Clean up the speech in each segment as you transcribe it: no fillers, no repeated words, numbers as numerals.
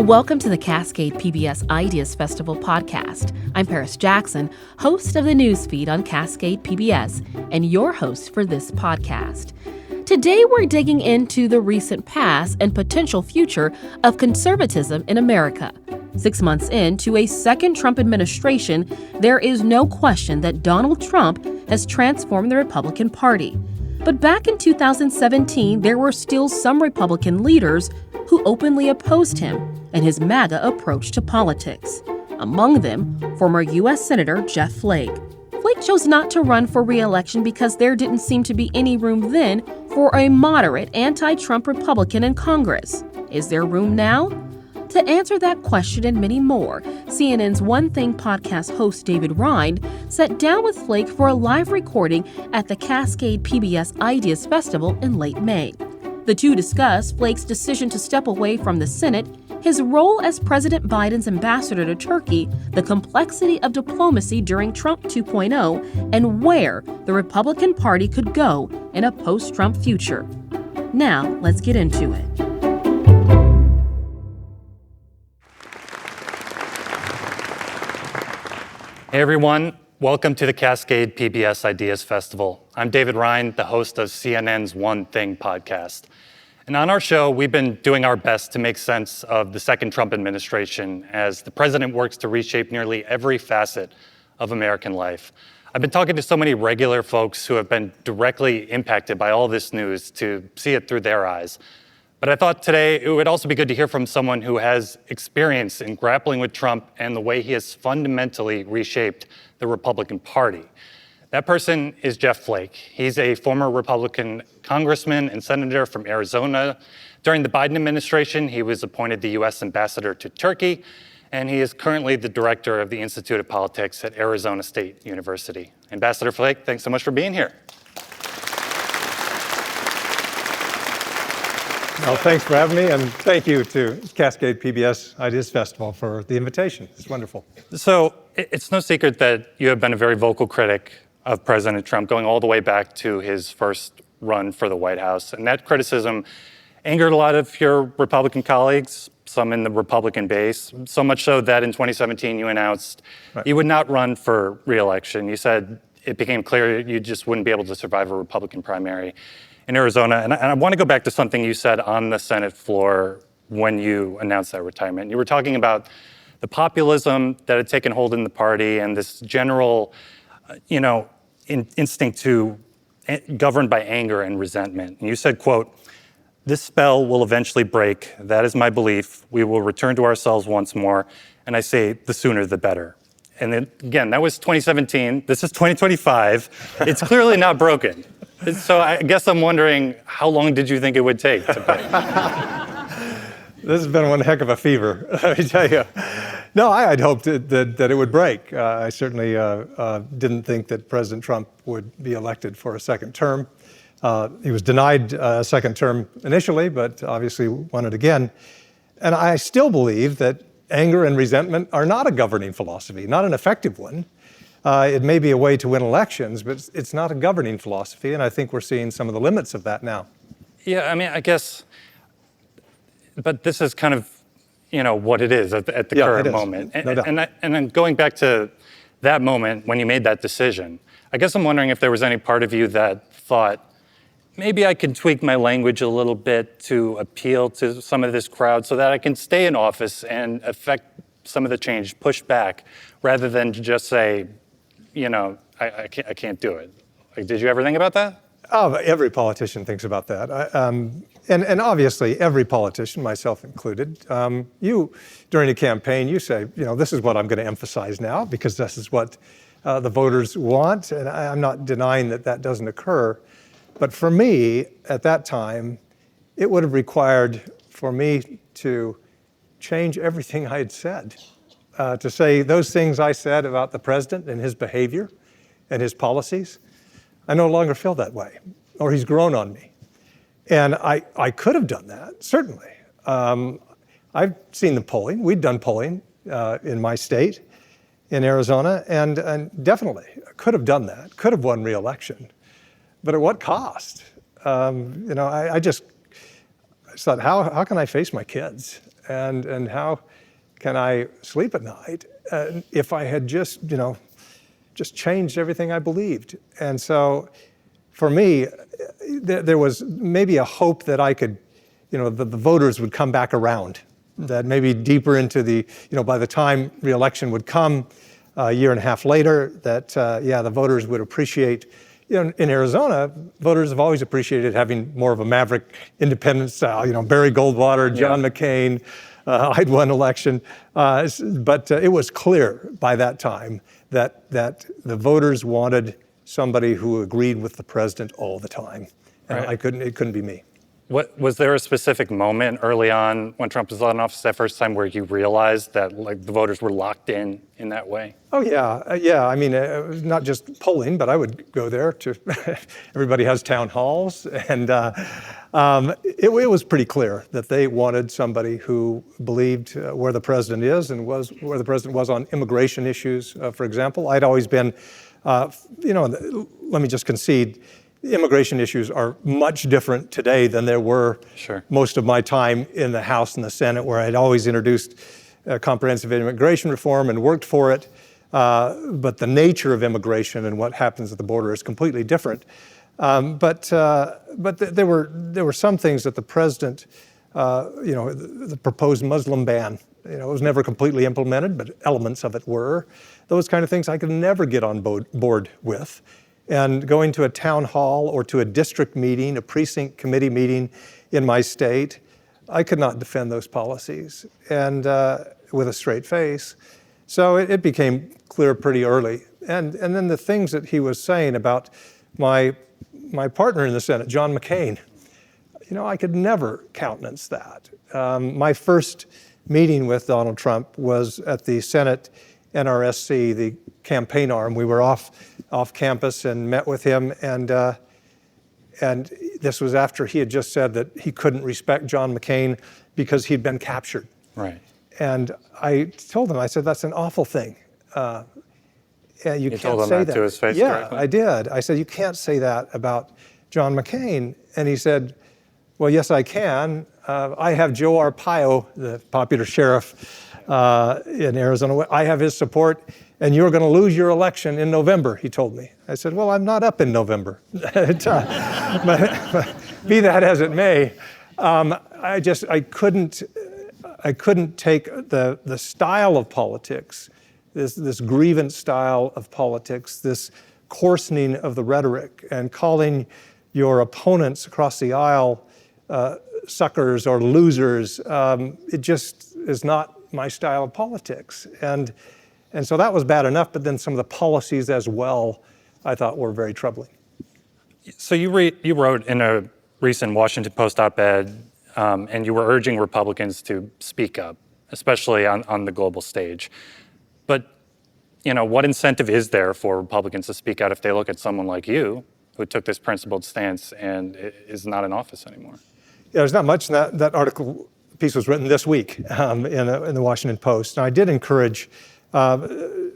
Welcome to the Cascade PBS Ideas Festival podcast. I'm Paris Jackson, host of the newsfeed on Cascade PBS, and your host for this podcast. Today, we're digging into the recent past and potential future of conservatism in America. 6 months into a second Trump administration, there is no question that Donald Trump has transformed the Republican Party. But back in 2017, there were still some Republican leaders who openly opposed him and his MAGA approach to politics. Among them, former U.S. Senator Jeff Flake. Flake chose not to run for re-election because there didn't seem to be any room then for a moderate anti-Trump Republican in Congress. Is there room now? To answer that question and many more, CNN's One Thing podcast host David Rind sat down with Flake for a live recording at the Cascade PBS Ideas Festival in late May. The two discussed Flake's decision to step away from the Senate, his role as President Biden's ambassador to Turkey, the complexity of diplomacy during Trump 2.0, and where the Republican Party could go in a post-Trump future. Now, let's get into it. Hey everyone, welcome to the Cascade PBS Ideas Festival. I'm David Rind, the host of CNN's One Thing podcast. And on our show, we've been doing our best to make sense of the second Trump administration as the president works to reshape nearly every facet of American life. I've been talking to so many regular folks who have been directly impacted by all this news to see it through their eyes. But I thought today it would also be good to hear from someone who has experience in grappling with Trump and the way he has fundamentally reshaped the Republican Party. That person is Jeff Flake. He's a former Republican congressman and senator from Arizona. During the Biden administration, he was appointed the U.S. ambassador to Turkey, and he is currently the director of the Institute of Politics at Arizona State University. Ambassador Flake, thanks so much for being here. Well, thanks for having me, and thank you to Cascade PBS Ideas Festival for the invitation. It's wonderful. So it's no secret that you have been a very vocal critic of President Trump, going all the way back to his first run for the White House. And that criticism angered a lot of your Republican colleagues, some in the Republican base, so much so that in 2017 you announced you would not run for re-election. You said it became clear you just wouldn't be able to survive a Republican primary in Arizona. And I want to go back to something you said on the Senate floor when you announced that retirement. You were talking about the populism that had taken hold in the party and this general, instinct to govern by anger and resentment. And you said, quote, "This spell will eventually break. That is my belief. We will return to ourselves once more. And I say the sooner the better." And then again, that was 2017. This is 2025. It's clearly not broken. So I guess I'm wondering, how long did you think it would take to break? This has been one heck of a fever, let me tell you. No, I had hoped that it would break. I certainly didn't think that President Trump would be elected for a second term. He was denied a second term initially, but obviously won it again. And I still believe that anger and resentment are not a governing philosophy, not an effective one. It may be a way to win elections, but it's not a governing philosophy, and I think we're seeing some of the limits of that now. Yeah, I mean, I guess, but this is kind of, what it is at the current moment. No doubt. And then going back to that moment when you made that decision, I guess I'm wondering if there was any part of you that thought, maybe I can tweak my language a little bit to appeal to some of this crowd so that I can stay in office and affect some of the change, push back, rather than just say, I can't do it. Like, did you ever think about that? Oh, every politician thinks about that. And obviously every politician, myself included, you, during a campaign, you say, this is what I'm going to emphasize now because this is what the voters want. And I'm not denying that doesn't occur. But for me, at that time, it would have required for me to change everything I had said. To say those things I said about the president and his behavior and his policies, I no longer feel that way, or he's grown on me. And I could have done that, certainly. I've seen the polling. We'd done polling in my state, in Arizona, and definitely could have done that, could have won re-election. But at what cost? I just thought, how can I face my kids And how can I sleep at night if I had just changed everything I believed? And so for me, there was maybe a hope that I could, the voters would come back around, that maybe deeper into by the time reelection would come a year and a half later, that, the voters would appreciate. In Arizona, voters have always appreciated having more of a maverick independent style, Barry Goldwater, John McCain. I'd won election. But it was clear by that time that the voters wanted somebody who agreed with the president all the time. And Right. it couldn't be me. What was there a specific moment early on when Trump was in office that first time where you realized that the voters were locked in that way? Oh yeah. I mean, it was not just polling, but I would go there to. Everybody has town halls, and it was pretty clear that they wanted somebody who believed where the president is and was where the president was on immigration issues. For example, I'd always been, let me just concede. Immigration issues are much different today than there were most of my time in the House and the Senate, where I'd always introduced comprehensive immigration reform and worked for it. But the nature of immigration and what happens at the border is completely different. But there were some things that the president, the proposed Muslim ban, it was never completely implemented, but elements of it were. Those kind of things I could never get on board with. And going to a town hall or to a district meeting, a precinct committee meeting in my state, I could not defend those policies and with a straight face. So it became clear pretty early. And then the things that he was saying about my partner in the Senate, John McCain, I could never countenance that. My first meeting with Donald Trump was at the Senate NRSC, the campaign arm. We were off campus and met with him, and this was after he had just said that he couldn't respect John McCain because he'd been captured. Right. And I told him, I said, that's an awful thing. You can't told him say that to his face Yeah, directly? I did. I said, you can't say that about John McCain. And he said, well, yes, I can. I have Joe Arpaio, the popular sheriff in Arizona. I have his support, and you're going to lose your election in November, he told me. I said, well, I'm not up in November. But be that as it may, I couldn't take the style of politics, this grievance style of politics, this coarsening of the rhetoric, and calling your opponents across the aisle suckers or losers. It just is not my style of politics. And so that was bad enough, but then some of the policies as well, I thought were very troubling. So you wrote in a recent Washington Post op-ed, and you were urging Republicans to speak up, especially on the global stage. But, what incentive is there for Republicans to speak out if they look at someone like you, who took this principled stance and is not in office anymore? Yeah, there's not much in that article. Piece was written this week in the Washington Post. And I did encourage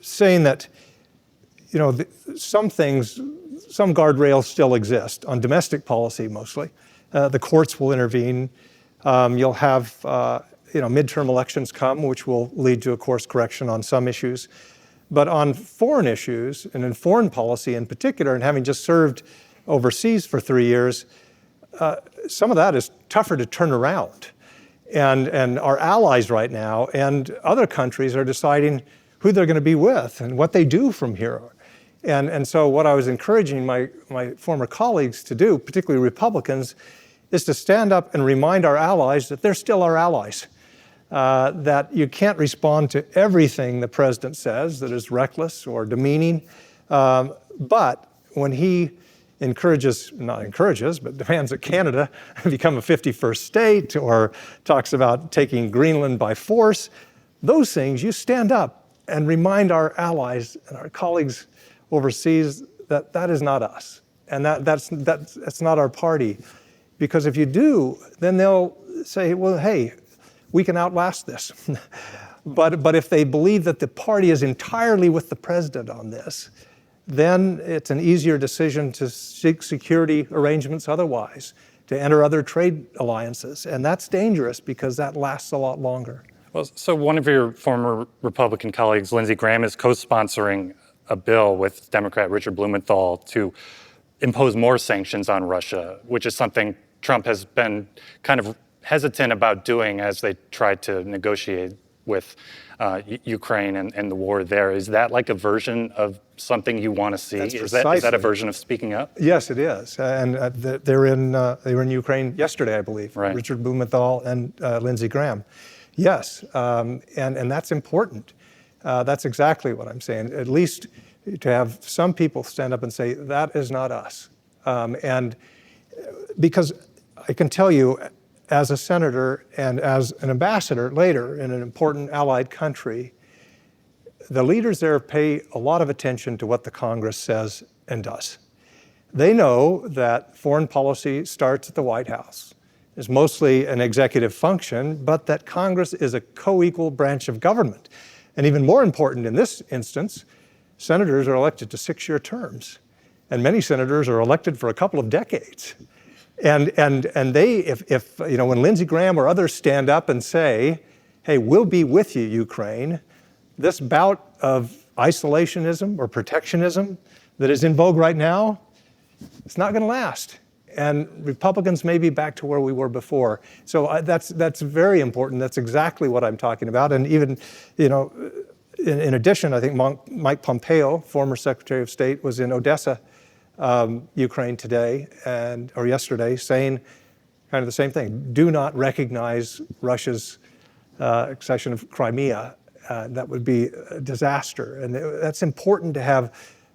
saying that, some guardrails still exist on domestic policy mostly. The courts will intervene. You'll have, midterm elections come, which will lead to a course correction on some issues. But on foreign issues, and in foreign policy in particular, and having just served overseas for 3 years, some of that is tougher to turn around. And our allies right now and other countries are deciding who they're going to be with and what they do from here. And so what I was encouraging my former colleagues to do, particularly Republicans, is to stand up and remind our allies that they're still our allies. That you can't respond to everything the president says that is reckless or demeaning. But when he not encourages, but demands that Canada become a 51st state, or talks about taking Greenland by force, those things, you stand up and remind our allies and our colleagues overseas that that is not us, and that's not our party. Because if you do, then they'll say, well, hey, we can outlast this. But if they believe that the party is entirely with the president on this, then it's an easier decision to seek security arrangements otherwise, to enter other trade alliances. And that's dangerous because that lasts a lot longer. Well, so one of your former Republican colleagues, Lindsey Graham, is co-sponsoring a bill with Democrat Richard Blumenthal to impose more sanctions on Russia, which is something Trump has been kind of hesitant about doing as they tried to negotiate with Ukraine and the war there. Is that like a version of something you want to see? Is that a version of speaking up? Yes, it is. And they were in Ukraine yesterday, I believe. Right. Richard Blumenthal and Lindsey Graham. Yes, and that's important. That's exactly what I'm saying. At least to have some people stand up and say, that is not us. And because I can tell you, as a senator and as an ambassador later in an important allied country, the leaders there pay a lot of attention to what the Congress says and does. They know that foreign policy starts at the White House. It's mostly an executive function, but that Congress is a co-equal branch of government. And even more important in this instance, senators are elected to 6-year terms. And many senators are elected for a couple of decades. And they, if when Lindsey Graham or others stand up and say, hey, we'll be with you, Ukraine, this bout of isolationism or protectionism that is in vogue right now, it's not going to last. And Republicans may be back to where we were before. So that's very important. That's exactly what I'm talking about. And even, in addition, I think Mike Pompeo, former Secretary of State, was in Odessa, Ukraine today or yesterday, saying kind of the same thing. Do not recognize Russia's accession of Crimea. That would be a disaster. And that's important to have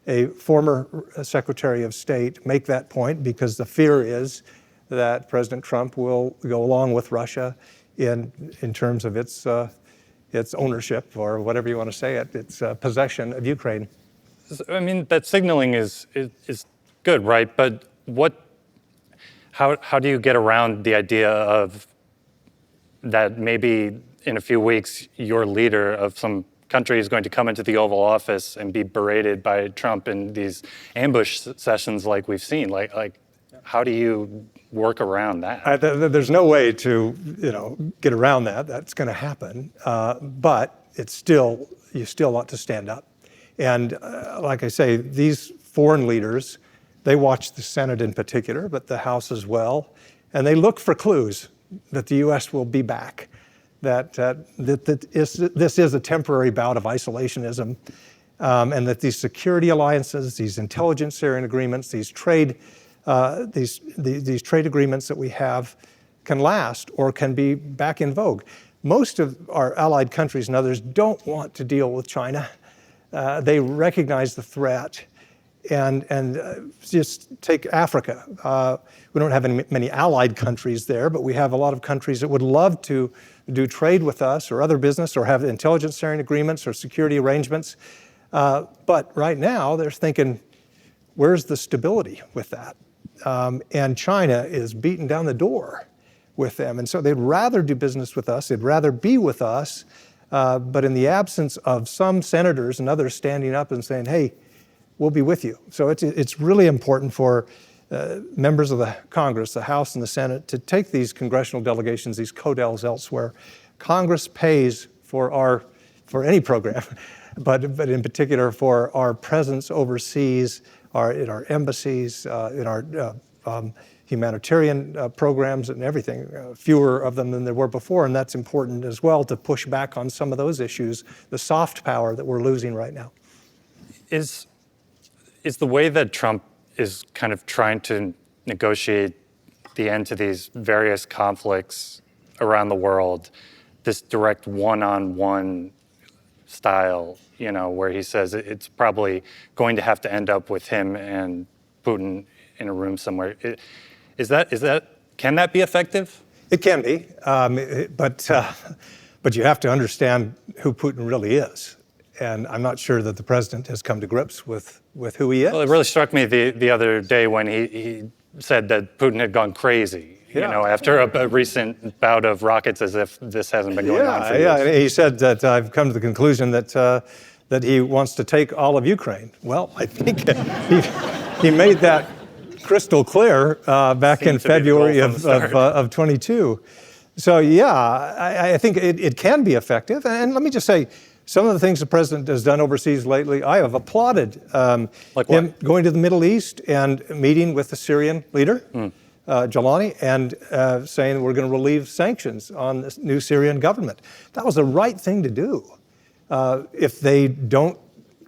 a former Secretary of State make that point, because the fear is that President Trump will go along with Russia in terms of its ownership, or whatever you want to say it, its possession of Ukraine. I mean, that signaling is good, right? But how do you get around the idea of that maybe in a few weeks your leader of some country is going to come into the Oval Office and be berated by Trump in these ambush sessions like we've seen? Like how do you work around that? There's no way to get around that. That's going to happen. But you still ought to stand up. And like I say, these foreign leaders, they watch the Senate in particular, but the House as well, and they look for clues that the U.S. will be back, that this is a temporary bout of isolationism, and that these security alliances, these intelligence sharing agreements, these trade agreements that we have can last or can be back in vogue. Most of our allied countries and others don't want to deal with China. They recognize the threat. And just take Africa. We don't have many allied countries there, but we have a lot of countries that would love to do trade with us or other business or have intelligence sharing agreements or security arrangements. But right now they're thinking, where's the stability with that? And China is beating down the door with them. And so they'd rather do business with us. They'd rather be with us. But in the absence of some senators and others standing up and saying, hey, we'll be with you. So it's really important for members of the Congress, the House and the Senate, to take these congressional delegations, these CODELs elsewhere. Congress pays for any program, but in particular for our presence overseas, in our embassies, in our humanitarian programs and everything, fewer of them than there were before. And that's important as well to push back on some of those issues, the soft power that we're losing right now. Is the way that Trump is kind of trying to negotiate the end to these various conflicts around the world, this direct one-on-one style, where he says it's probably going to have to end up with him and Putin in a room somewhere. Can that be effective? It can be, but you have to understand who Putin really is. And I'm not sure that the president has come to grips with who he is. Well, it really struck me the other day when he said that Putin had gone crazy, after a recent bout of rockets, as if this hasn't been going on for years. Yeah, he said that I've come to the conclusion that he wants to take all of Ukraine. Well, I think he made that crystal clear back in February of 22. So yeah, I think it can be effective. And let me just say, some of the things the president has done overseas lately, I have applauded. Like him what? going to the Middle East and meeting with the Syrian leader, Jalani, and saying we're going to relieve sanctions on this new Syrian government. That was the right thing to do. If they don't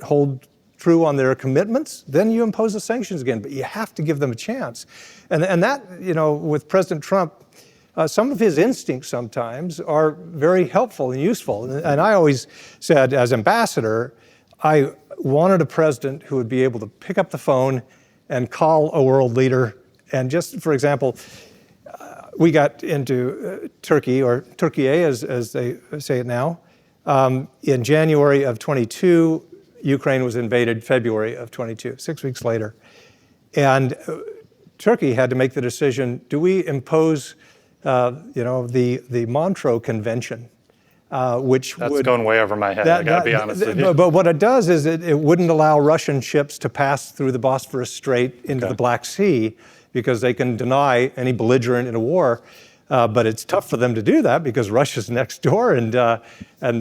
hold true on their commitments, then you impose the sanctions again, but you have to give them a chance. And that, with President Trump, some of his instincts sometimes are very helpful and useful. And I always said, as ambassador, I wanted a president who would be able to pick up the phone and call a world leader. And just, for example, we got into Turkey, or Turkey as they say it now, in January of 22. Ukraine was invaded February of 22, 6 weeks later. And Turkey had to make the decision, do we impose the Montreux Convention, which That's going way over my head, I gotta be honest with you. But what it does is it wouldn't allow Russian ships to pass through the Bosphorus Strait into the Black Sea, because they can deny any belligerent in a war. But it's tough for them to do that because Russia's next door, and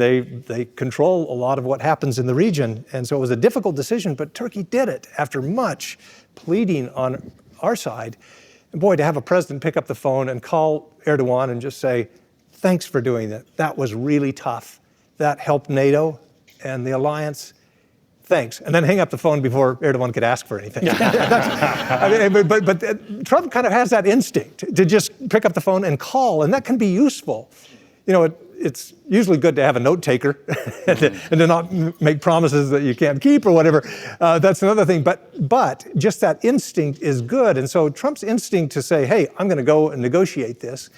they control a lot of what happens in the region. And so it was a difficult decision, but Turkey did it after much pleading on our side. And boy, to have a president pick up the phone and call Erdogan and just say, thanks for doing that. That was really tough. That helped NATO and the alliance. Thanks. And then hang up the phone before Erdogan could ask for anything. But Trump kind of has that instinct to just pick up the phone and call, and that can be useful. It's usually good to have a note taker and to not make promises that you can't keep or whatever. That's another thing. But just that instinct is good. And so Trump's instinct to say, hey, I'm going to go and negotiate this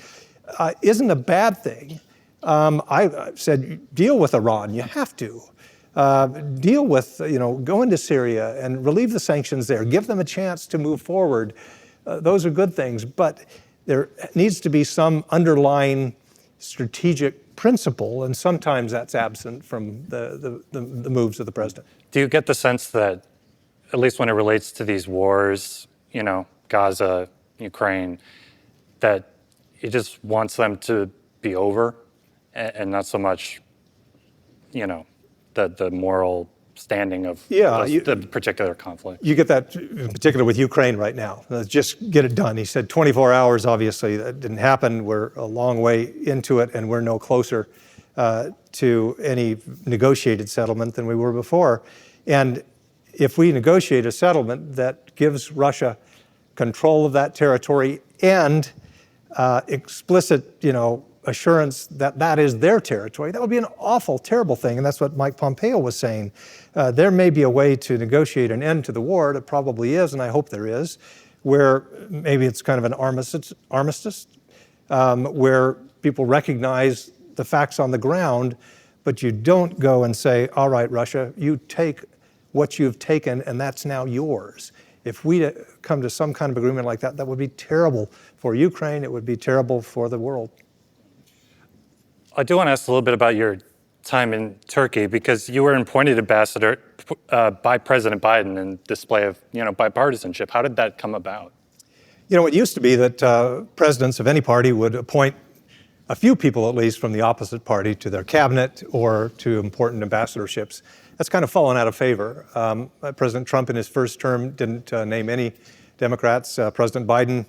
isn't a bad thing. I said, deal with Iran. You have to. Deal with, go into Syria and relieve the sanctions there. Give them a chance to move forward. Those are good things. But there needs to be some underlying strategic principle, and sometimes that's absent from the moves of the president. Do you get the sense that, at least when it relates to these wars, Gaza, Ukraine, that he just wants them to be over and not so much, the moral standing of the particular conflict? You get that in particular with Ukraine right now. Let's just get it done. He said 24 hours, obviously, that didn't happen. We're a long way into it, and we're no closer to any negotiated settlement than we were before. And if we negotiate a settlement that gives Russia control of that territory and explicit, assurance that that is their territory, that would be an awful, terrible thing. And that's what Mike Pompeo was saying. There may be a way to negotiate an end to the war. It probably is, and I hope there is, where maybe it's kind of an armistice, where people recognize the facts on the ground, but you don't go and say, all right, Russia, you take what you've taken, and that's now yours. If we come to some kind of agreement like that, that would be terrible for Ukraine. It would be terrible for the world. I do want to ask a little bit about your time in Turkey, because you were an appointed ambassador by President Biden in display of, bipartisanship. How did that come about? It used to be that presidents of any party would appoint a few people, at least, from the opposite party to their cabinet or to important ambassadorships. That's kind of fallen out of favor. President Trump in his first term didn't name any Democrats. President Biden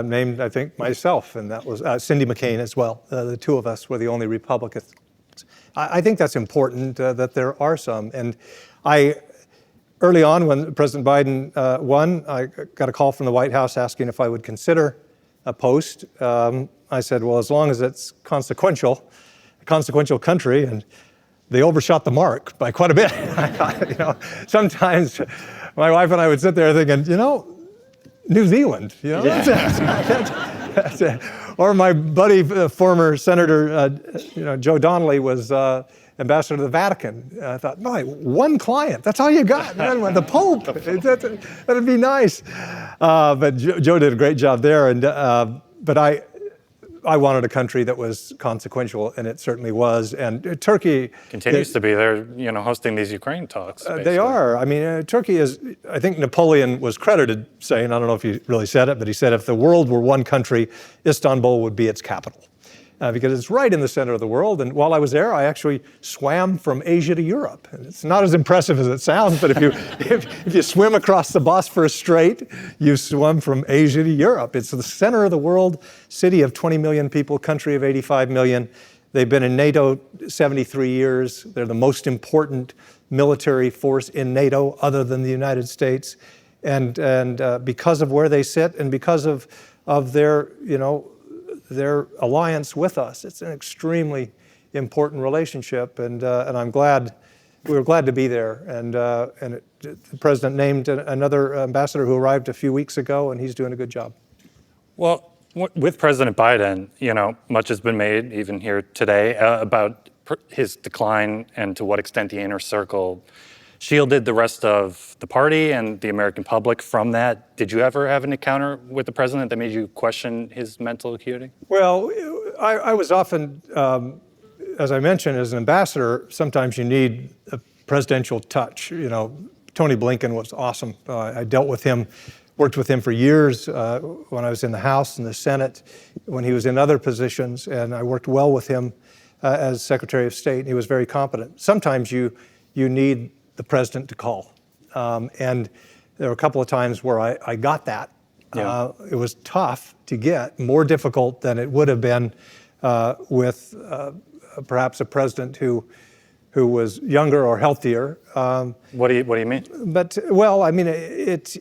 named, I think, myself, and that was Cindy McCain as well. The two of us were the only Republicans. I think that's important that there are some. And early on when President Biden won, I got a call from the White House asking if I would consider a post. I said, well, as long as it's consequential country, and they overshot the mark by quite a bit. I thought, sometimes my wife and I would sit there thinking, New Zealand, that's it. Or my buddy, former Senator, Joe Donnelly was ambassador to the Vatican. I thought, no, one client, that's all you got. The Pope, that'd be nice. But Joe did a great job there. And but I I wanted a country that was consequential, and it certainly was. And Turkey continues to be. They're hosting these Ukraine talks. They are. I mean, Turkey is. I think Napoleon was credited saying, I don't know if he really said it, but he said, if the world were one country, Istanbul would be its capital. Because it's right in the center of the world. And while I was there, I actually swam from Asia to Europe. And it's not as impressive as it sounds, but if you swim across the Bosphorus Strait, you swim from Asia to Europe. It's the center of the world, city of 20 million people, country of 85 million. They've been in NATO 73 years. They're the most important military force in NATO other than the United States. And because of where they sit and because of their, their alliance with us. It's an extremely important relationship, and I'm glad we were glad to be there. And the president named another ambassador who arrived a few weeks ago, and he's doing a good job. Well, with President Biden, much has been made, even here today, about his decline and to what extent the inner circle shielded the rest of the party and the American public from that. Did you ever have an encounter with the president that made you question his mental acuity? Well, I was often, as I mentioned, as an ambassador, sometimes you need a presidential touch. Tony Blinken was awesome. I dealt with him, worked with him for years when I was in the House and the Senate, when he was in other positions, and I worked well with him as Secretary of State. He was very competent. Sometimes you need the president to call. And there were a couple of times where I got that. Yeah. It was tough to get, more difficult than it would have been with perhaps a president who was younger or healthier. What do you mean? But well, I mean, it's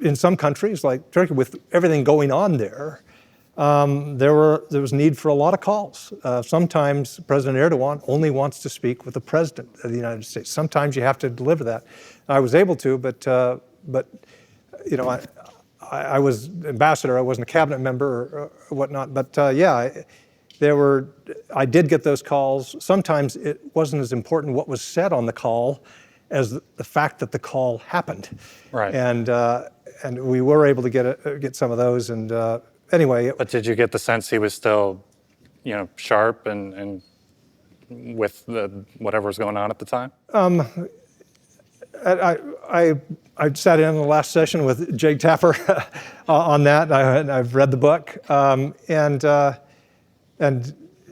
in some countries like Turkey, with everything going on there, there was need for a lot of calls. Sometimes President Erdogan only wants to speak with the President of the United States. Sometimes you have to deliver that. I was able to, but I was ambassador. I wasn't a cabinet member or whatnot. But I did get those calls. Sometimes it wasn't as important what was said on the call as the fact that the call happened. Right. And we were able to get some of those. And anyway. But did you get the sense he was still, sharp and with whatever was going on at the time? I sat in the last session with Jake Tapper on that. I've read the book, and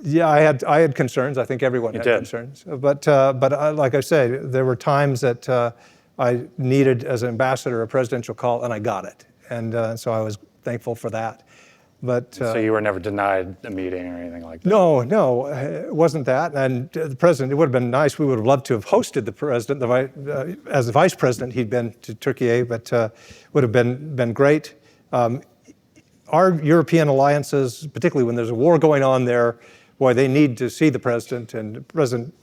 yeah, I had concerns. I think everyone had concerns. But like I say, there were times that I needed, as an ambassador, a presidential call, and I got it, and so I was thankful for that. But so you were never denied a meeting or anything like that? No, it wasn't that. And the president, it would have been nice. We would have loved to have hosted the president. As the vice president, he'd been to Turkey, but would have been great. Our European alliances, particularly when there's a war going on there, boy, they need to see the president. And President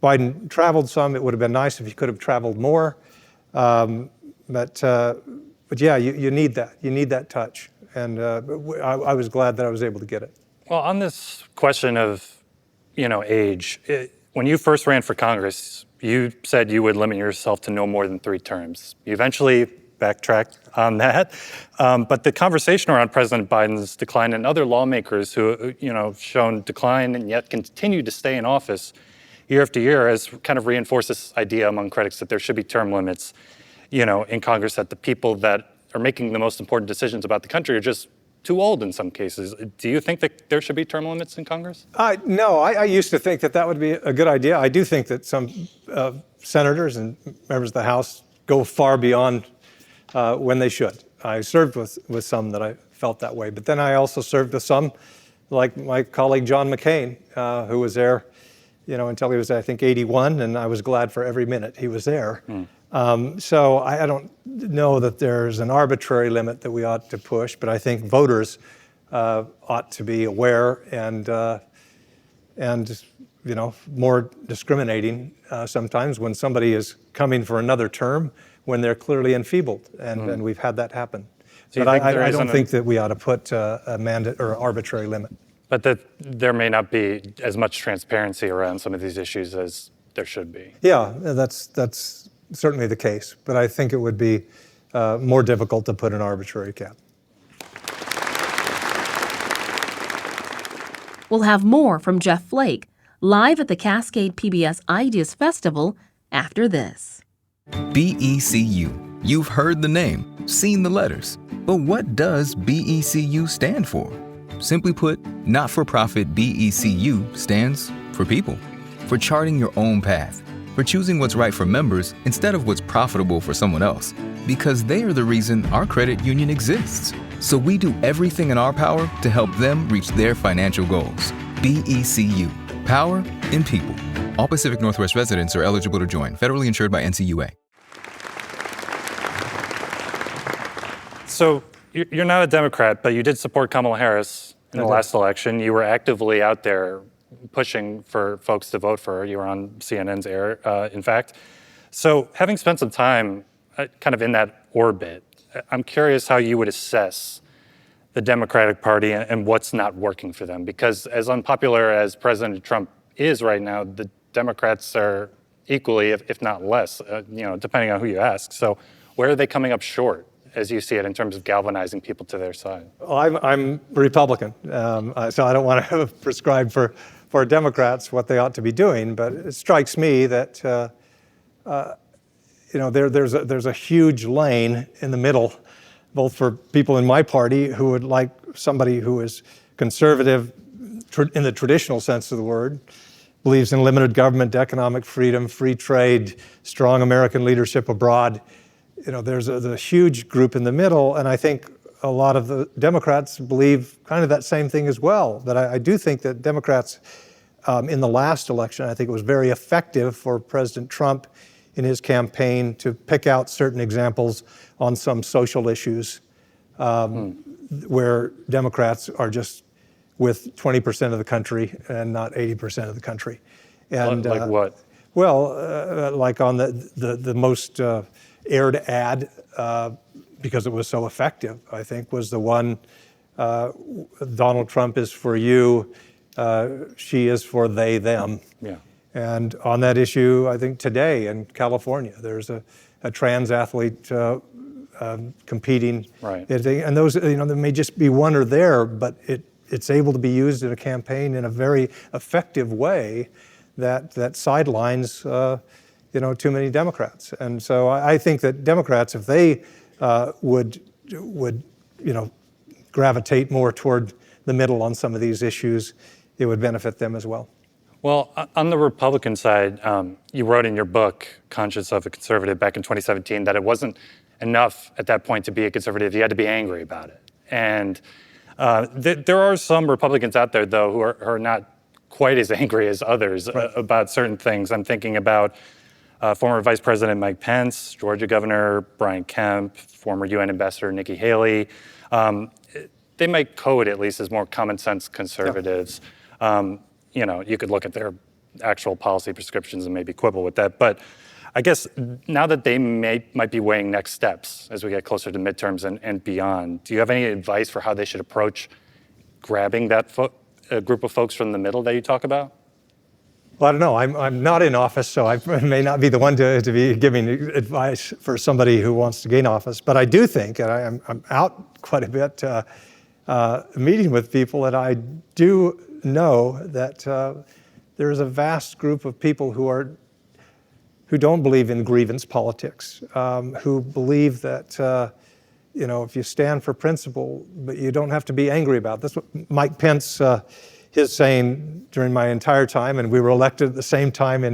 Biden traveled some. It would have been nice if he could have traveled more. But yeah, you need that. You need that touch. And I was glad that I was able to get it. Well, on this question of, age, when you first ran for Congress, you said you would limit yourself to no more than 3 terms. You eventually backtracked on that. But the conversation around President Biden's decline and other lawmakers who, have shown decline and yet continue to stay in office year after year has kind of reinforced this idea among critics that there should be term limits, in Congress, that the people that are making the most important decisions about the country are just too old in some cases. Do you think that there should be term limits in Congress? No, I used to think that would be a good idea. I do think that some senators and members of the House go far beyond when they should. I served with some that I felt that way, but then I also served with some, like my colleague John McCain, who was there, until he was, I think, 81, and I was glad for every minute he was there. So I don't know that there's an arbitrary limit that we ought to push, but I think voters ought to be aware and more discriminating sometimes when somebody is coming for another term when they're clearly enfeebled, and we've had that happen. So but I don't think that we ought to put a mandate or arbitrary limit. But that there may not be as much transparency around some of these issues as there should be. Yeah, that's certainly the case, but I think it would be more difficult to put an arbitrary cap. We'll have more from Jeff Flake, live at the Cascade PBS Ideas Festival after this. BECU. You've heard the name, seen the letters. But what does BECU stand for? Simply put, not-for-profit BECU stands for people. For charting your own path. For choosing what's right for members instead of what's profitable for someone else. Because they are the reason our credit union exists. So we do everything in our power to help them reach their financial goals. BECU. Power in people. All Pacific Northwest residents are eligible to join. Federally insured by NCUA. So you're not a Democrat, but you did support Kamala Harris in the last election. You were actively out there pushing for folks to vote for her. You were on CNN's air, in fact. So having spent some time kind of in that orbit, I'm curious how you would assess the Democratic Party and what's not working for them. Because as unpopular as President Trump is right now, the Democrats are equally, if not less, depending on who you ask. So where are they coming up short, as you see it, in terms of galvanizing people to their side? Well, I'm Republican, so I don't want to prescribe for Democrats what they ought to be doing, but it strikes me that there's a huge lane in the middle, both for people in my party who would like somebody who is conservative in the traditional sense of the word, believes in limited government, economic freedom, free trade, strong American leadership abroad. There's a huge group in the middle, and I think a lot of the Democrats believe kind of that same thing as well. But I do think that Democrats, in the last election, I think it was very effective for President Trump in his campaign to pick out certain examples on some social issues where Democrats are just with 20% of the country and not 80% of the country. And like what? Well, like on the most aired ad, because it was so effective, I think, was the one, Donald Trump is for you, she is for they, them. Yeah. And on that issue, I think today in California, there's a trans athlete competing. Right. And those, there may just be one or there, but it's able to be used in a campaign in a very effective way that sidelines, too many Democrats. And so I think that Democrats, if they would gravitate more toward the middle on some of these issues, it would benefit them as well. Well, on the Republican side, you wrote in your book, Conscience of a Conservative, back in 2017, that it wasn't enough at that point to be a conservative. You had to be angry about it. And there are some Republicans out there, though, who are not quite as angry as others about certain things. I'm thinking about former Vice President Mike Pence, Georgia Governor Brian Kemp, former UN Ambassador Nikki Haley. They might code, at least, as more common sense conservatives. You could look at their actual policy prescriptions and maybe quibble with that. But I guess now that they might be weighing next steps as we get closer to midterms and beyond, do you have any advice for how they should approach grabbing that group of folks from the middle that you talk about? Well, I don't know. I'm not in office, so I may not be the one to be giving advice for somebody who wants to gain office. But I do think, and I'm out quite a bit meeting with people, and I do know that there is a vast group of people who don't believe in grievance politics, who believe that if you stand for principle, but you don't have to be angry about it. That's what Mike Pence, his saying during my entire time, and we were elected at the same time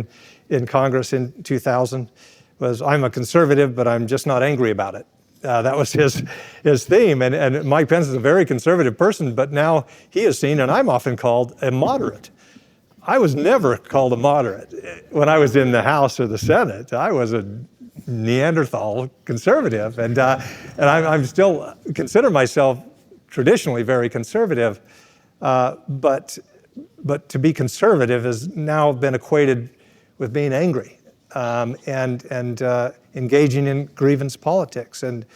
in Congress in 2000, was, "I'm a conservative, but I'm just not angry about it." That was his theme. And Mike Pence is a very conservative person, but now he is seen, and I'm often called, a moderate. I was never called a moderate. When I was in the House or the Senate, I was a Neanderthal conservative. And I'm still consider myself traditionally very conservative. But to be conservative has now been equated with being angry. And engaging in grievance politics, and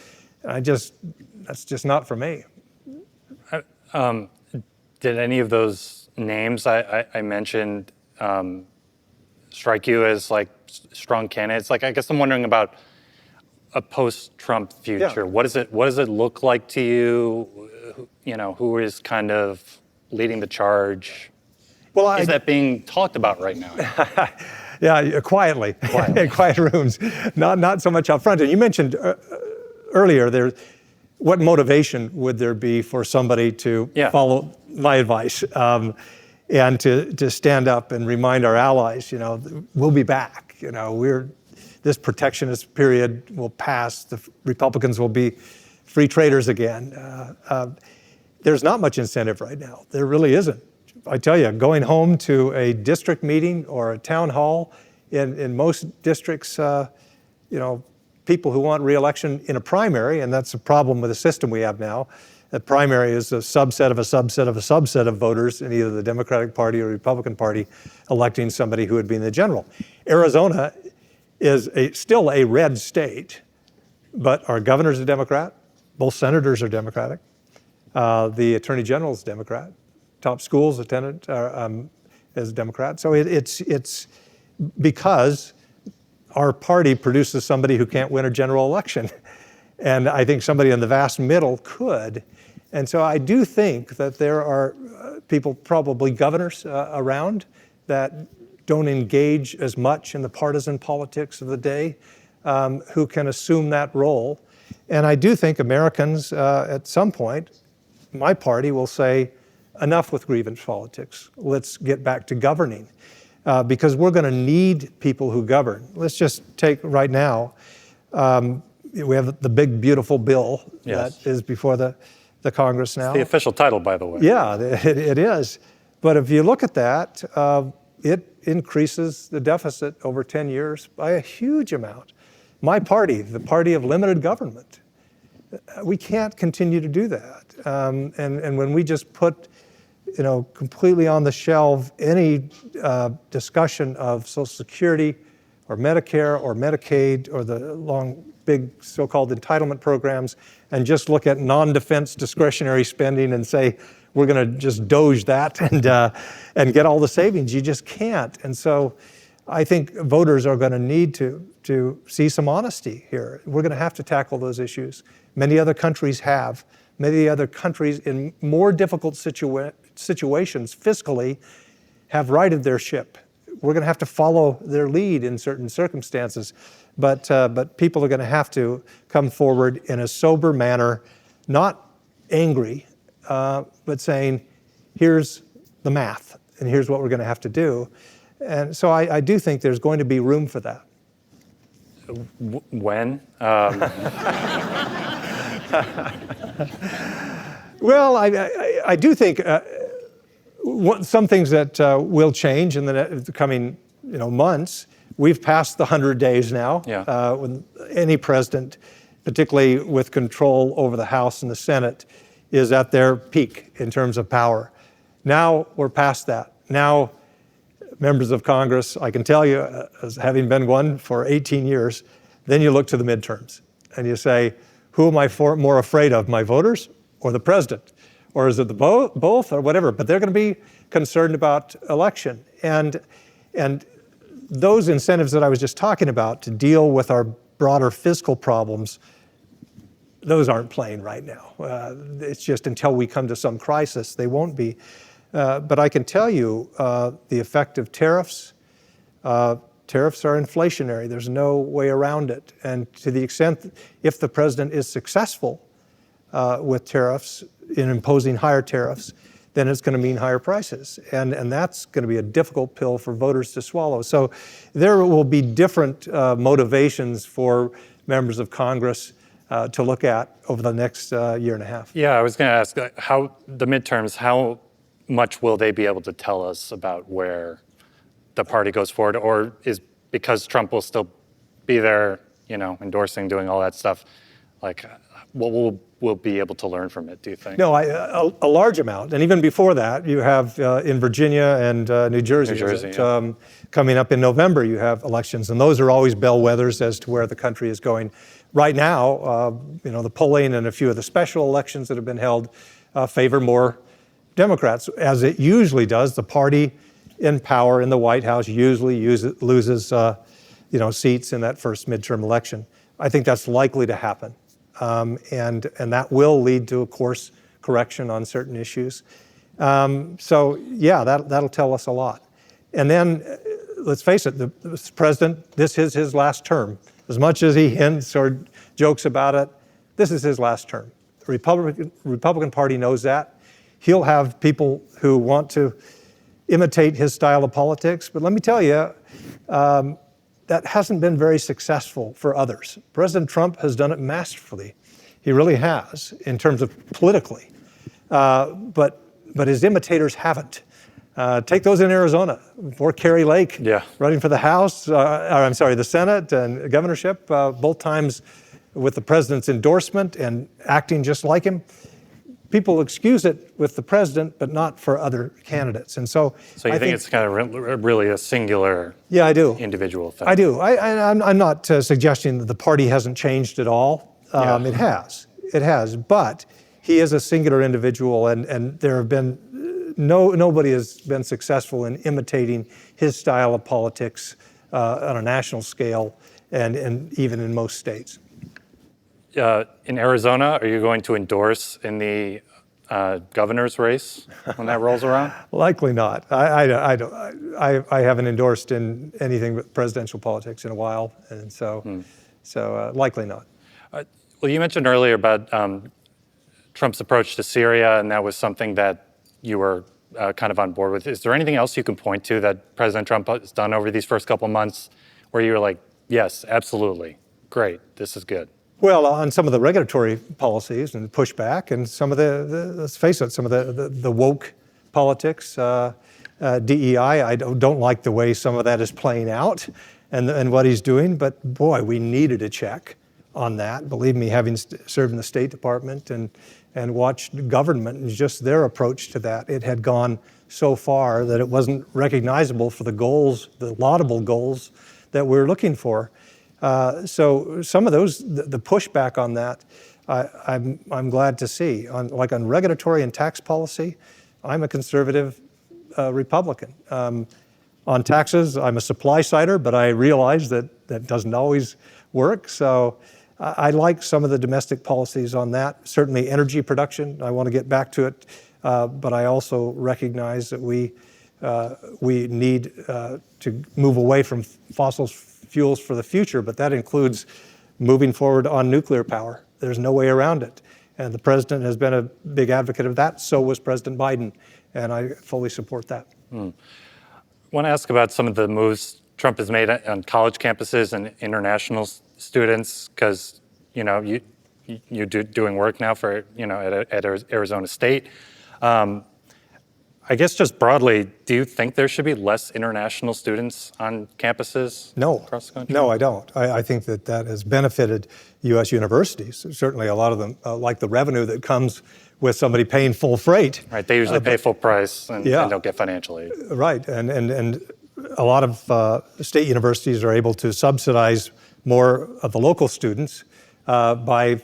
that's just not for me. Did any of those names I mentioned strike you as like strong candidates? Like, I guess I'm wondering about a post-Trump future. Yeah. What does it look like to you? Who is kind of leading the charge? Well, Is that being talked about right now? Yeah, quietly. In quiet rooms, not so much out front. And you mentioned earlier what motivation would there be for somebody to follow my advice and to stand up and remind our allies, we'll be back. This protectionist period will pass. The Republicans will be free traders again. There's not much incentive right now. There really isn't. I tell you, going home to a district meeting or a town hall in most districts, people who want reelection in a primary, and that's a problem with the system we have now. The primary is a subset of a subset of a subset of voters in either the Democratic Party or Republican Party electing somebody who would be in the general. Arizona is still a red state, but our governor's a Democrat. Both senators are Democratic. The Attorney General is Democrat. Top schools attendant is Democrat. So it's because our party produces somebody who can't win a general election. And I think somebody in the vast middle could. And so I do think that there are people, probably governors around, that don't engage as much in the partisan politics of the day, who can assume that role. And I do think Americans at some point, my party will say, enough with grievance politics. Let's get back to governing because we're going to need people who govern. Let's just take right now, we have the big, beautiful bill that is before the Congress now. It's the official title, by the way. Yeah, it is. But if you look at that, it increases the deficit over 10 years by a huge amount. My party, the party of limited government, we can't continue to do that. And when we just put completely on the shelf any discussion of Social Security or Medicare or Medicaid or the long, big so-called entitlement programs and just look at non-defense discretionary spending and say, we're going to just doge that and get all the savings. You just can't. And so I think voters are going to need to see some honesty here. We're going to have to tackle those issues. Many other countries have. Many other countries in more difficult situations fiscally have righted their ship. We're going to have to follow their lead in certain circumstances, but people are going to have to come forward in a sober manner, not angry, but saying, here's the math, and here's what we're going to have to do. And so I do think there's going to be room for that. When? Well, I do think some things that will change in the coming months. We've passed the 100 days now. When any president, particularly with control over the House and the Senate, is at their peak in terms of power. Now we're past that. Now, members of Congress, I can tell you, as having been one for 18 years, then you look to the midterms and you say, who am I more afraid of, my voters or the president? Or is it the both or whatever? But they're going to be concerned about election. And those incentives that I was just talking about to deal with our broader fiscal problems, those aren't playing right now. It's just until we come to some crisis, they won't be. But I can tell you the effect of tariffs. Tariffs are inflationary. There's no way around it. And to the extent, if the president is successful with tariffs, in imposing higher tariffs, then it's going to mean higher prices. And that's going to be a difficult pill for voters to swallow. So there will be different motivations for members of Congress to look at over the next year and a half. Yeah, I was going to ask, how the midterms, how much will they be able to tell us about where the party goes forward? Or is, because Trump will still be there, endorsing, doing all that stuff, like what we'll be able to learn from it, do you think? No, a large amount. And even before that, you have in Virginia and New Jersey, coming up in November, you have elections. And those are always bellwethers as to where the country is going. Right now, the polling and a few of the special elections that have been held favor more Democrats, as it usually does. The party in power in the White House usually loses seats in that first midterm election. I think that's likely to happen. And that will lead to a course correction on certain issues. So yeah, that'll tell us a lot. And then, let's face it, the president, this is his last term. As much as he hints or jokes about it, this is his last term. The Republican Party knows that. He'll have people who want to imitate his style of politics, but let me tell you, that hasn't been very successful for others. President Trump has done it masterfully. He really has, in terms of politically. But his imitators haven't. Take those in Arizona, or Kerry Lake, running for the House, the Senate and governorship, both times with the president's endorsement and acting just like him. People excuse it with the president, but not for other candidates. And so you think it's kind of really a singular individual thing? I do. I'm not suggesting that the party hasn't changed at all. It has. But he is a singular individual, and there have been nobody has been successful in imitating his style of politics on a national scale, and even in most states. In Arizona, are you going to endorse in the governor's race when that rolls around? Likely not. I haven't endorsed in anything but presidential politics in a while, and so likely not. Well, you mentioned earlier about Trump's approach to Syria, and that was something that you were kind of on board with. Is there anything else you can point to that President Trump has done over these first couple of months where you were like, yes, absolutely, great, this is good? Well, on some of the regulatory policies and pushback, and some of let's face it, some of the woke politics, DEI, I don't like the way some of that is playing out and what he's doing, but boy, we needed a check on that. Believe me, having served in the State Department and watched government and just their approach to that, it had gone so far that it wasn't recognizable for the goals, the laudable goals that we're looking for. So some of those, the pushback on that, I'm glad to see. On regulatory and tax policy, I'm a conservative Republican. On taxes, I'm a supply sider, but I realize that doesn't always work. So I like some of the domestic policies on that. Certainly energy production, I want to get back to it, but I also recognize that we need to move away from fossil fuels for the future, but that includes moving forward on nuclear power. There's no way around it. And the president has been a big advocate of that. So was President Biden, and I fully support that. I want to ask about some of the moves Trump has made on college campuses and international students, because you're doing work now for at Arizona State. I guess just broadly, do you think there should be less international students on campuses across the country? No, I don't. I think that has benefited U.S. universities. Certainly a lot of them like the revenue that comes with somebody paying full freight. Right, they usually pay full price and don't get financial aid. Right, and a lot of state universities are able to subsidize more of the local students by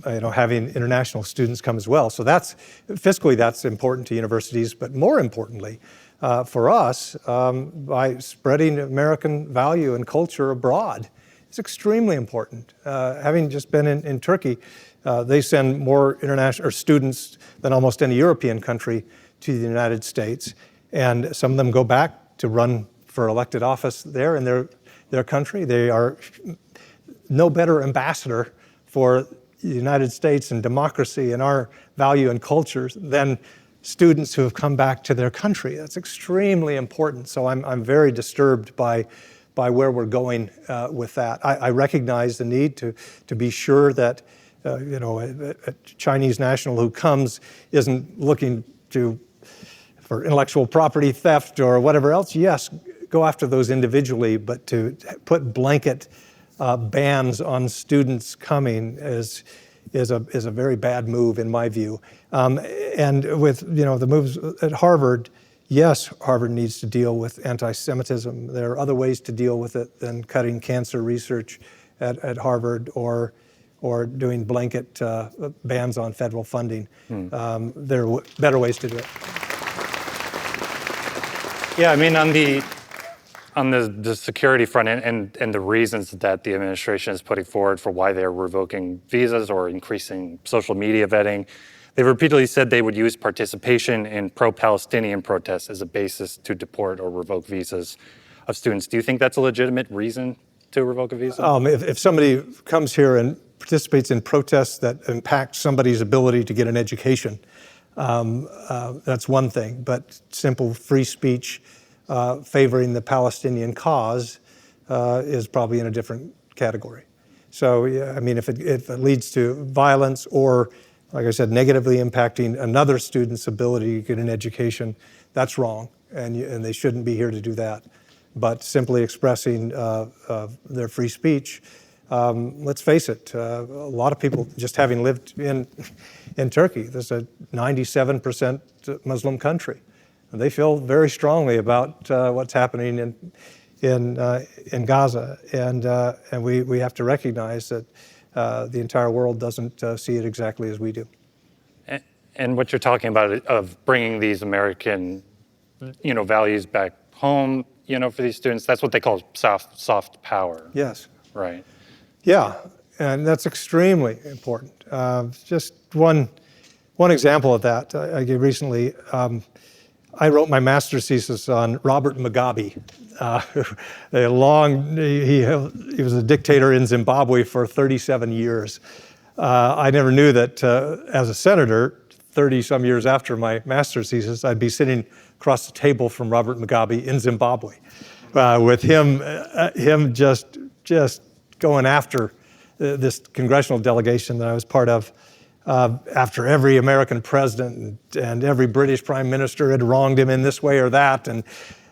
having international students come as well. So fiscally that's important to universities, but more importantly for us, by spreading American value and culture abroad. It's extremely important. Having just been in Turkey, they send more international students than almost any European country to the United States, and some of them go back to run for elected office there in their country. They are no better ambassador for the United States and democracy and our value and cultures than students who have come back to their country. That's extremely important. So I'm very disturbed by where we're going with that. I recognize the need to be sure that a Chinese national who comes isn't looking for intellectual property theft or whatever else. Yes, go after those individually, but to put blanket bans on students coming is a very bad move in my view. And with the moves at Harvard, yes, Harvard needs to deal with anti-Semitism. There are other ways to deal with it than cutting cancer research at Harvard or doing blanket bans on federal funding. There are better ways to do it. Yeah, I mean, on the security front and the reasons that the administration is putting forward for why they're revoking visas or increasing social media vetting, They repeatedly said they would use participation in pro-Palestinian protests as a basis to deport or revoke visas of students. Do you think that's a legitimate reason to revoke a visa? If somebody comes here and participates in protests that impact somebody's ability to get an education, that's one thing. But simple free speech favoring the Palestinian cause is probably in a different category. So, yeah, I mean, if it leads to violence or, like I said, negatively impacting another student's ability to get an education, that's wrong, and they shouldn't be here to do that. But simply expressing their free speech, let's face it, a lot of people, just having lived in Turkey, there's a 97% Muslim country, and they feel very strongly about what's happening in Gaza, and we have to recognize that the entire world doesn't see it exactly as we do. And what you're talking about of bringing these American, values back home, for these students, that's what they call soft power. Yes. Right. Yeah, and that's extremely important. Just one example of that I gave recently. I wrote my master's thesis on Robert Mugabe. He was a dictator in Zimbabwe for 37 years. I never knew that as a senator, 30-some years after my master's thesis, I'd be sitting across the table from Robert Mugabe in Zimbabwe, with him just going after this congressional delegation that I was part of, after every American president and every British prime minister had wronged him in this way or that. And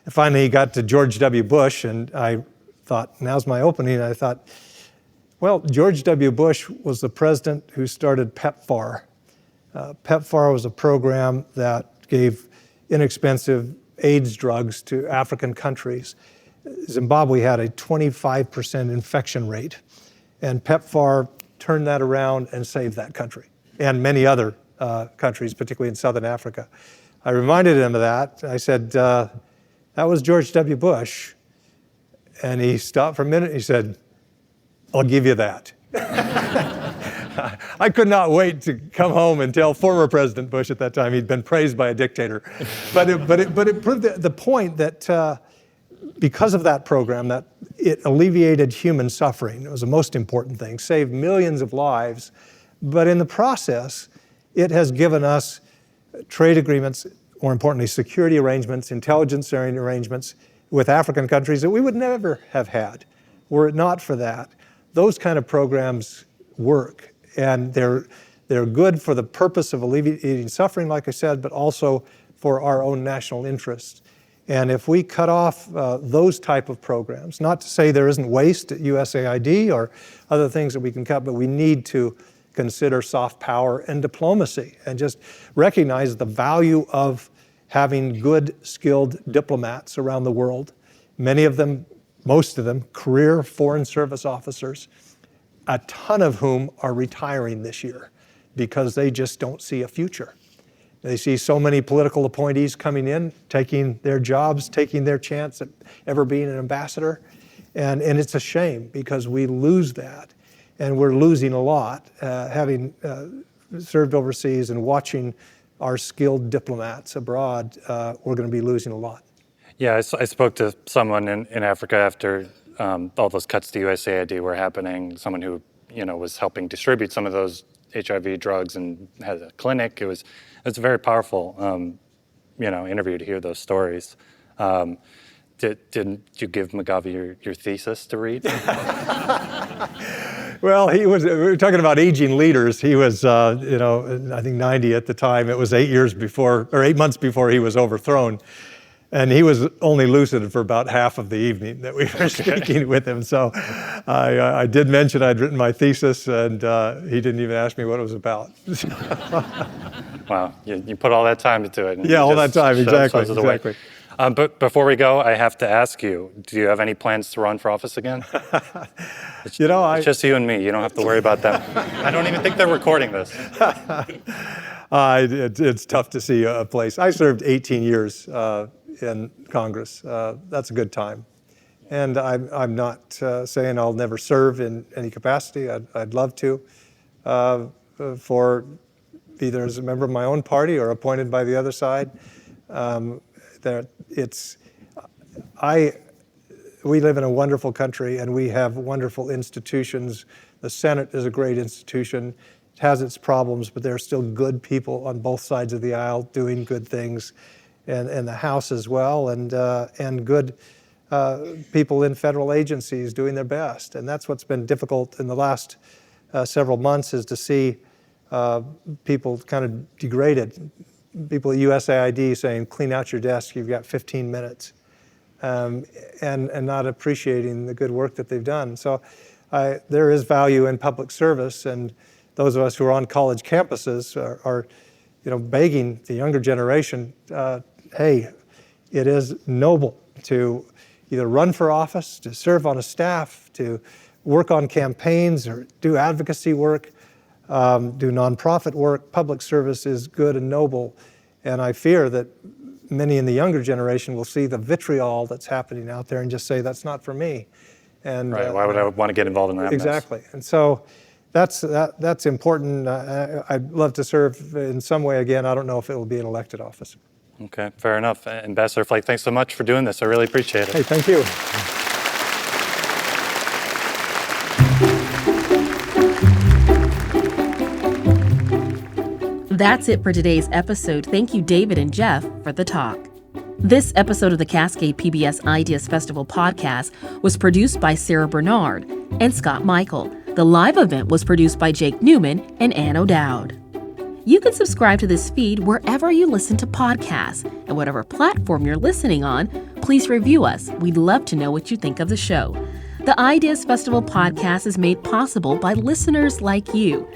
finally he got to George W. Bush, and I thought, now's my opening. I thought, well, George W. Bush was the president who started PEPFAR. PEPFAR was a program that gave inexpensive AIDS drugs to African countries. Zimbabwe had a 25% infection rate, and PEPFAR turned that around and saved that country and many other countries, particularly in Southern Africa. I reminded him of that. I said, that was George W. Bush. And he stopped for a minute. He said, I'll give you that. I could not wait to come home and tell former President Bush at that time he'd been praised by a dictator. But it proved the point that because of that program, that it alleviated human suffering. It was the most important thing, saved millions of lives. But in the process, it has given us trade agreements, more importantly, security arrangements, intelligence sharing arrangements with African countries that we would never have had were it not for that. Those kind of programs work, and they're good for the purpose of alleviating suffering, like I said, but also for our own national interests. And if we cut off those type of programs, not to say there isn't waste at USAID or other things that we can cut, but we need to consider soft power and diplomacy and just recognize the value of having good, skilled diplomats around the world. Many of them, most of them, career Foreign Service officers, a ton of whom are retiring this year because they just don't see a future. They see so many political appointees coming in, taking their jobs, taking their chance at ever being an ambassador. And it's a shame because we lose that. And we're losing a lot, having served overseas and watching our skilled diplomats abroad, we're going to be losing a lot. Yeah, I spoke to someone in Africa after all those cuts to USAID were happening, someone who was helping distribute some of those HIV drugs and had a clinic. It's a very powerful interview to hear those stories. Didn't you give Mugabe your thesis to read? Well, we were talking about aging leaders. He was, I think 90 at the time. It was 8 months before he was overthrown. And he was only lucid for about half of the evening that we were speaking with him. So I did mention I'd written my thesis, and he didn't even ask me what it was about. Wow, you put all that time into it. Yeah, all that time, exactly. But before we go, I have to ask you, do you have any plans to run for office again? It's just you and me. You don't have to worry about them. I don't even think they're recording this. It's tough to see a place. I served 18 years in Congress. That's a good time. And I'm not saying I'll never serve in any capacity. I'd love to for either as a member of my own party or appointed by the other side. We live in a wonderful country, and we have wonderful institutions. The Senate is a great institution. It has its problems, but there are still good people on both sides of the aisle doing good things, and the House as well, and good people in federal agencies doing their best. And that's what's been difficult in the last several months, is to see people kind of degraded. People at USAID saying, clean out your desk, you've got 15 minutes. And not appreciating the good work that they've done. So there is value in public service, and those of us who are on college campuses are begging the younger generation, hey, it is noble to either run for office, to serve on a staff, to work on campaigns or do advocacy work, do nonprofit work. Public service is good and noble, and I fear that many in the younger generation will see the vitriol that's happening out there and just say, that's not for me. And right, why would I want to get involved in that exactly. mess? And so that's important. I'd love to serve in some way again. I don't know if it will be an elected office. Okay, fair enough. Ambassador Flake, thanks so much for doing this. I really appreciate it. Hey, thank you. That's it for today's episode. Thank you, David and Jeff, for the talk. This episode of the Cascade PBS Ideas Festival podcast was produced by Sarah Bernard and Scott Michael. The live event was produced by Jake Newman and Ann O'Dowd. You can subscribe to this feed wherever you listen to podcasts, and whatever platform you're listening on, please review us. We'd love to know what you think of the show. The Ideas Festival podcast is made possible by listeners like you.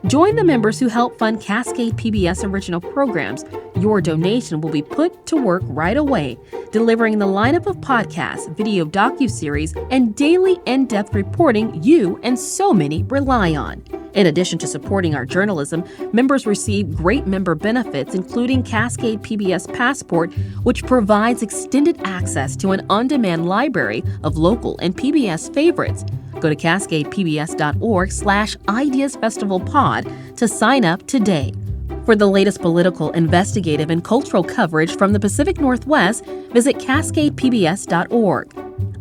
Join the members who help fund Cascade PBS original programs. Your donation will be put to work right away, delivering the lineup of podcasts, video docuseries, and daily in-depth reporting you and so many rely on. In addition to supporting our journalism, members receive great member benefits, including Cascade PBS Passport, which provides extended access to an on-demand library of local and PBS favorites. Go to cascadepbs.org/ideasfestivalpod to sign up today. For the latest political, investigative, and cultural coverage from the Pacific Northwest, visit cascadepbs.org.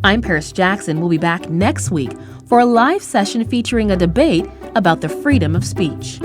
I'm Paris Jackson. We'll be back next week for a live session featuring a debate about the freedom of speech.